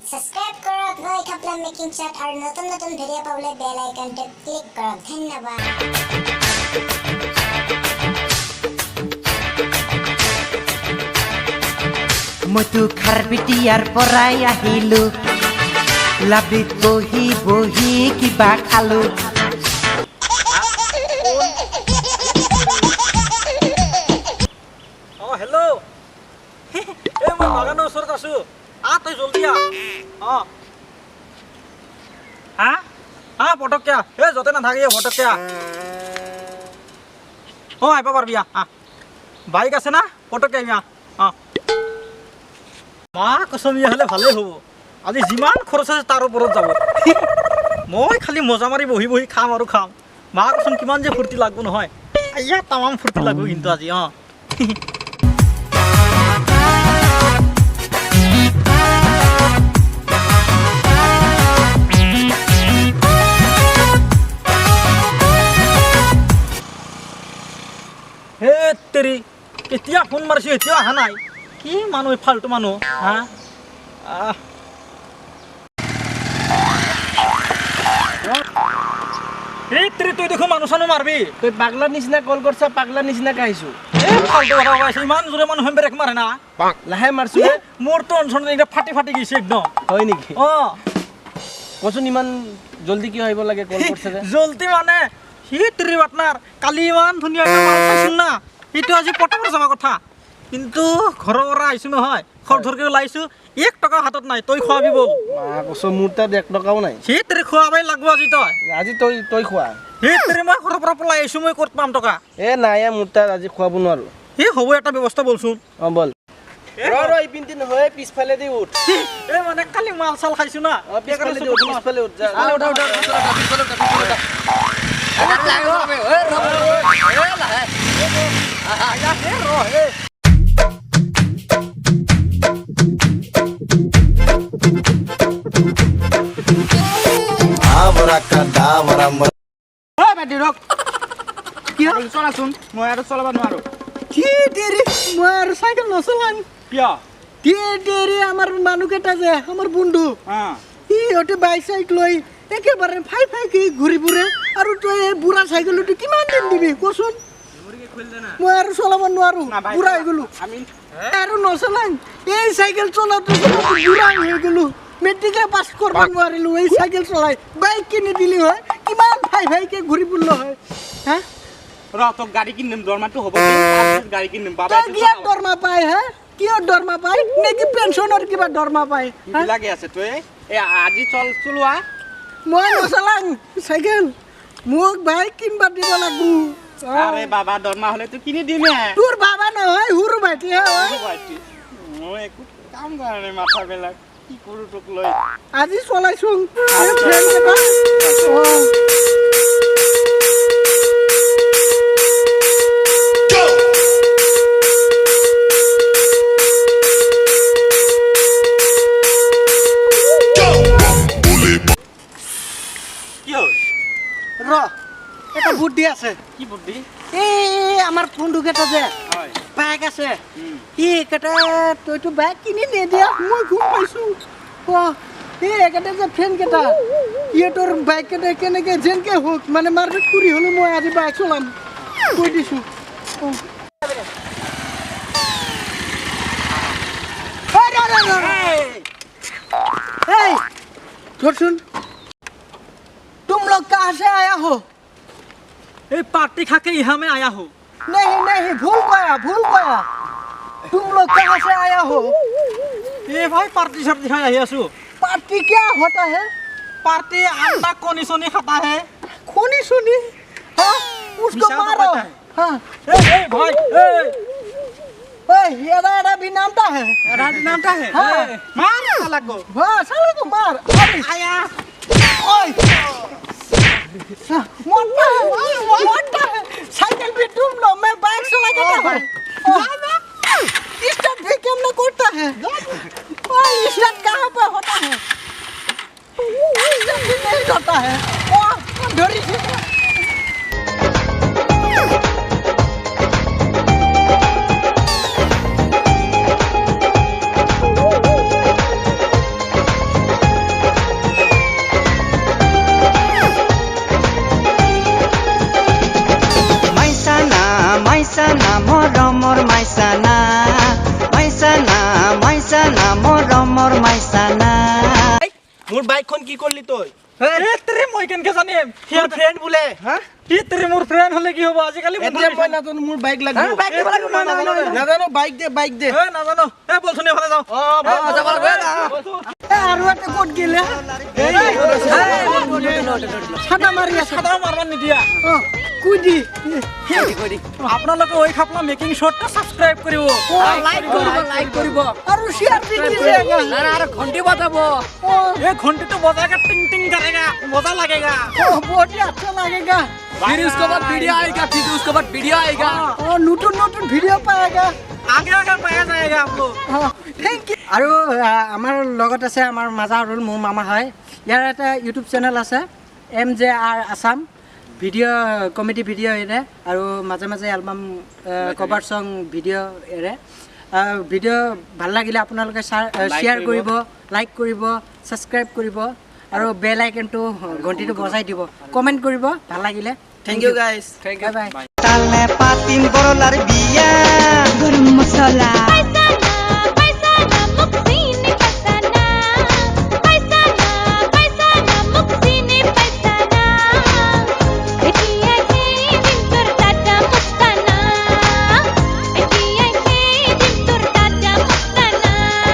subscribe কৰক মই খাপলা making চাট আৰু নতুন নতুন ভিডিঅ' পাবলৈ বেল আইকনটো ক্লিক কৰক ধন্যবাদ মইতো খাৰপিটিয়াৰ পৰাই আহিলো লাবিত বহি বহি কিবা খালো হেল্ল' এই মই বাগানৰ ওচৰত আছো তই জলদি পটককে এই য'তে নাথাকে পটককে আহিব পাৰিবি বাইক আছে না পটককে আহিবি মা কচমীয়া হ'লে ভালেই হ'ব আজি যিমান খৰচ আছে তাৰ ওপৰত যাব মই খালি মজা মাৰি বহি বহি খাম আৰু খাম মা কচোন কিমান যে ফূৰ্তি লাগব নহয় ইয়াত তামাম ফূৰ্তি লাগব কিন্তু আজি হে তেৰি এতিয়া ফোন মাৰিছো এতিয়া অহা নাই কি মানুহ ফাল্টু মানুহ এই তেৰি তই দেখোন মানুহ চানুহ মাৰবি তই পাগলাৰ নিচিনা কল কৰছা পাগলাৰ নিচিনাকে আহিছো ফাল্টু কথা কৈছে ইমান জোৰে মানুহ ব্ৰেক মাৰে না লাহে মাৰছো মোৰ টেনচন একদম ফাটি ফাটি গৈছে একদম হয় নেকি কচোন ইমান জলদি কিয় আহিব লাগে কল কৰছা যে জলদি মানে সি তেৰি পাৰ্টনাৰ কালি ইমান ধুনীয়াকৈ মাল খাইছিল না সেইটো আজি পটাপট যাবা কথা কিন্তু ঘৰৰ পৰা আহিছো নহয় খৰ ধৰকে ওলাইছো 1 টকা হাতত নাই তই খোৱাবি বল কচোন মোৰ তাত 1 টকাও নাই সি তেৰি খোৱাবাই লাগব আজি তই খোৱা সি তেৰি মই ঘৰৰ পৰা পলাই আহিছো মই ক'ত পাম টকা নাই মোৰ তাত আজি খুৱাব নোৱাৰো সি হ'ব এটা ব্যৱস্থা বলচোন বল এই পিন্তি নহয় পিছফালে দি উঠ এই মানে কালি মাল চাল খাইছো না পিছফালে উঠ যা চলাচোন মই আৰু চলাব নোৱাৰো মই আৰু চাইকেল নচলাম কিয় আমাৰ মানুহকেইটা যে আমাৰ বন্ধু সিহঁতে বাইক চাইক লৈ একেবাৰে ফাই কি ঘূৰি ফুৰে আৰু তই বুঢ়া চাইকেলটো কিমান দিন দিবি কচোন মই আৰু চলাব নোৱাৰো বুঢ়া হৈ গলো আৰু নচলাম এই চাইকেল চলাওঁতে বুঢ়া হৈ গলো মেট্ৰিকে পাছ কৰিব নোৱাৰিলো এই চাইকেল চলাই বাইক কিনি দিলি হয় কিমান ফাইকে ঘূৰি ফুৰিলো হয় তোক গাড়ী কিনিম দৰমাটো হ'ব গাড়ী কিনিম কিয় দৰমা পায় কিয় দৰমা পায় নেকি পেঞ্চনৰ কিবা দৰমা পায় লাগে আছে তই আজি চলোৱা মই নচলাম চাইকেল মোক বাইক কিনবা দিব লাগিব আৰে বাবা দৰমা হ'লে তো কিনি দিম তোৰ বাবা নহয় সৰু ভাইটি মই একো কাম কাৰণে মাথা বেলাক কি কৰো তোক লৈ আজি চলাইছো এটা বুদ্ধি আছে কি বুদ্ধি এই আমাৰ বন্ধুকেইটা যে বাইক আছে এইকেইটা তইতো বাইক কিনি নিদিয়া মই গম পাইছো এইকেইটা যে ফ্ৰেণ্ডকেইটা সিহঁতৰ বাইককেইটা কেনেকে যেনকে হওক মানে মাৰপিট কৰি হ'লেও মই আজি বাইক চলাম কৈ দিছো सुन तुम लोग कहाँ से आया हो पार्टी खा के यहाँ में आया हो नहीं भूल गया तुम लोग कहाँ से आया हो ये भाई पार्टी सब दिखाया है असु पार्टी क्या होता है पार्टी अंडा कोनी सोनी खाता है कोनी सोनी उसको मारो भाई एरा भी नामता है मार साला को मार आया मोटा है साइकिल भी तुम लो मैं बाइक चला जाता है स्टार्ट भी क्यों ना करता है स्टार्ट कहाँ पे होता है स्टार्ट भी नहीं होता है डरी মনৰ মাইচানা মোৰ বাইকখন কি কৰলি তই তেৰে মই কেনেকে জানিম তোৰ ফ্ৰেণ্ড বোলে হা তেৰে মোৰ ফ্ৰেণ্ড হলে কি হ'ব আজিকালি এতিয়া মই নাজানো মোৰ বাইক লাগিব বাইক দিব লাগিব নাজানো বাইক দে নাজানো বলচোন এফালে যাওঁ যাব লাগে আৰু এটা ক'ত গেলে ছাটা মাৰি আছে সাদা মাৰবাৰ নিদিয়া কুই দি আপোনালোকে ওই খাপলা মেকিং শ্বটটা সাবস্ক্ৰাইব কৰিব লাইক কৰিব আৰু শেয়াৰ দি দিছে আৰু ঘণ্টি বজাব এই ঘণ্টিটো বজাকে টিং টিং কৰেগা মজা লাগেগা बहुत ही अच्छा लगेगा फिर उसके बाद वीडियो आएगा नতুন নতুন ভিডিঅ' পাएगा আগে পায়া যায়গা আপলোক থ্যাংক ইউ আৰু আমাৰ লগত আছে আমাৰ মাজাৰুল মোৰ মামা হয় ইয়াৰ এটা ইউটিউব চেনেল আছে MJR Assam video' comedy video' এৰে আৰু মাজে মাজে এলবাম কভাৰ সং ভিডিঅ' এৰে ভিডিঅ' ভাল লাগিলে আপোনালোকে শ্বেয়াৰ কৰিব লাইক কৰিব ছাবস্ক্ৰাইব কৰিব আৰু বেল আইকনটো ঘণ্টিটো বজাই দিব কমেণ্ট কৰিব ভাল লাগিলে thank you guys bye bye তালে পাতিম বৰলাৰ বিয়া গৰম মছলা